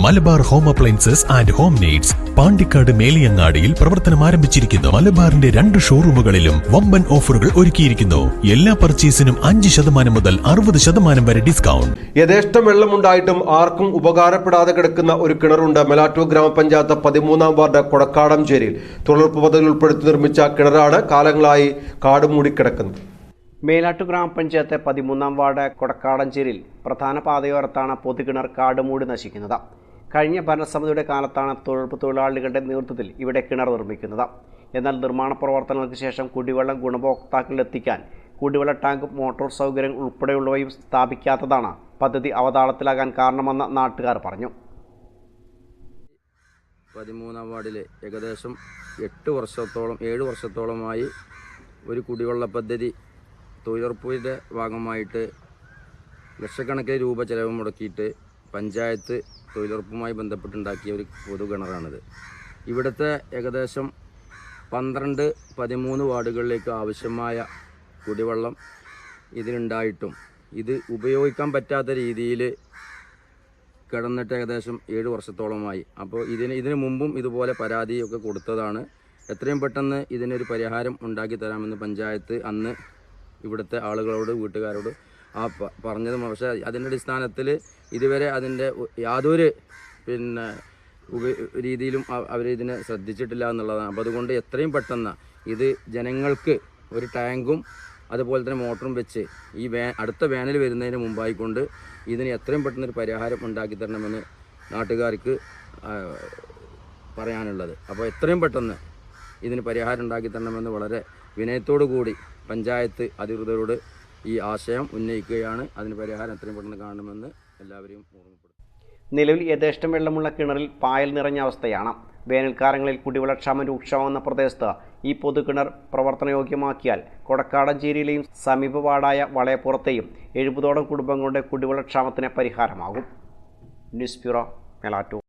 Malabar home appliances and home needs Pandikkad മേലിയങ്ങാടിയിൽ പ്രവർത്തനം ആരംഭിച്ചിരിക്കുന്നു. മലബാറിന്റെ 2 ഷോറൂമുകളിലും വമ്പൻ ഓഫറുകൾ ഒരുക്കിയിരിക്കുന്നു. എല്ലാ പർച്ചേസിനും 5% മുതൽ 60% വരെ ഡിസ്കൗണ്ട്. യഥേഷ്ടം വെള്ളമുണ്ടായിട്ടും ആർക്കും ഉപകാരപ്പെടാതെ കിടക്കുന്ന ഒരു കിണറുണ്ട്. മെലാറ്റൂർ ഗ്രാമപഞ്ചായത്ത് 13-ാം വാർഡ് കൊടക്കാടംചേരിയിൽ തൊഴിലുറപ്പ് പദ്ധതിയിൽ ഉൾപ്പെടുത്തി നിർമ്മിച്ച കിണറാണ് കാലങ്ങളായി കാട് മൂടിക്കിടക്കുന്നത്. മേലാറ്റൂർ ഗ്രാമപഞ്ചായത്ത് 13-ാം വാർഡ് കൊടക്കാടംചേരിയിൽ പ്രധാന പാതയോരത്താണ് പൊതുകിണർ കാടുമൂടി നശിക്കുന്നത്. കഴിഞ്ഞ ഭരണസമിതിയുടെ കാലത്താണ് തൊഴിലുറപ്പ് തൊഴിലാളികളുടെ നേതൃത്വത്തിൽ ഇവിടെ കിണർ നിർമ്മിക്കുന്നത്. എന്നാൽ നിർമ്മാണ പ്രവർത്തനങ്ങൾക്ക് ശേഷം കുടിവെള്ളം ഗുണഭോക്താക്കളിലെത്തിക്കാൻ കുടിവെള്ള ടാങ്ക്, മോട്ടോർ സൗകര്യങ്ങൾ ഉൾപ്പെടെയുള്ളവയും സ്ഥാപിക്കാത്തതാണ് പദ്ധതി അവതാളത്തിലാകാൻ കാരണമെന്ന് നാട്ടുകാർ പറഞ്ഞു. 13-ാം വാർഡിൽ ഏകദേശം 7 വർഷത്തോളമായി ഒരു കുടിവെള്ള പദ്ധതി തൊഴിലുറപ്പിൻ്റെ ഭാഗമായിട്ട് ലക്ഷക്കണക്കിന് രൂപ ചെലവ് മുടക്കിയിട്ട് പഞ്ചായത്ത് തൊഴിലുറപ്പുമായി ബന്ധപ്പെട്ടുണ്ടാക്കിയ ഒരു പൊതുകിണറാണിത്. ഇവിടുത്തെ ഏകദേശം 12-13 വാർഡുകളിലേക്ക് ആവശ്യമായ കുടിവെള്ളം ഇതിനുണ്ടായിട്ടും ഇത് ഉപയോഗിക്കാൻ പറ്റാത്ത രീതിയിൽ കിടന്നിട്ട് ഏകദേശം 7 വർഷത്തോളമായി. അപ്പോൾ ഇതിന് മുമ്പും ഇതുപോലെ പരാതിയൊക്കെ കൊടുത്തതാണ്. എത്രയും പെട്ടെന്ന് ഇതിനൊരു പരിഹാരം ഉണ്ടാക്കി തരാമെന്ന് പഞ്ചായത്ത് അന്ന് ഇവിടുത്തെ ആളുകളോട്, വീട്ടുകാരോട് പറഞ്ഞതും, പക്ഷേ അതിൻ്റെ അടിസ്ഥാനത്തിൽ ഇതുവരെ അതിൻ്റെ യാതൊരു രീതിയിലും അവരിതിനെ ശ്രദ്ധിച്ചിട്ടില്ല എന്നുള്ളതാണ്. അപ്പോൾ അതുകൊണ്ട് എത്രയും പെട്ടെന്ന് ഇത് ജനങ്ങൾക്ക് ഒരു ടാങ്കും അതുപോലെ തന്നെ മോട്ടറും വെച്ച് ഈ അടുത്ത വേനൽ വരുന്നതിന് മുമ്പായിക്കൊണ്ട് ഇതിന് എത്രയും പെട്ടെന്നൊരു പരിഹാരം ഉണ്ടാക്കി തരണമെന്ന് നാട്ടുകാർക്ക് പറയാനുള്ളത്. അപ്പോൾ എത്രയും പെട്ടെന്ന് ഇതിന് പരിഹാരം ഉണ്ടാക്കി തരണമെന്ന് വളരെ വിനയത്തോടു കൂടി പഞ്ചായത്ത് അധികൃതരോട് ഈ ആശയം ഉന്നയിക്കുകയാണ്. അതിന് പരിഹാരം എത്രയും പെട്ടെന്ന് കാണണമെന്ന് എല്ലാവരെയും ഓർമ്മപ്പെടുത്തും. നിലവിൽ യഥേഷ്ടം വെള്ളമുള്ള കിണറിൽ പായൽ നിറഞ്ഞ അവസ്ഥയാണ്. വേനൽക്കാലങ്ങളിൽ കുടിവെള്ളക്ഷാമം രൂക്ഷമാകുന്ന പ്രദേശത്ത് ഈ പൊതുകിണർ പ്രവർത്തനയോഗ്യമാക്കിയാൽ കൊടക്കാടംചേരിയിലെയും സമീപ വാർഡായ വളയപ്പുറത്തെയും 70ഓളം കുടുംബങ്ങളുടെ കുടിവെള്ളക്ഷാമത്തിന് പരിഹാരമാകും. News bureau, Melattur.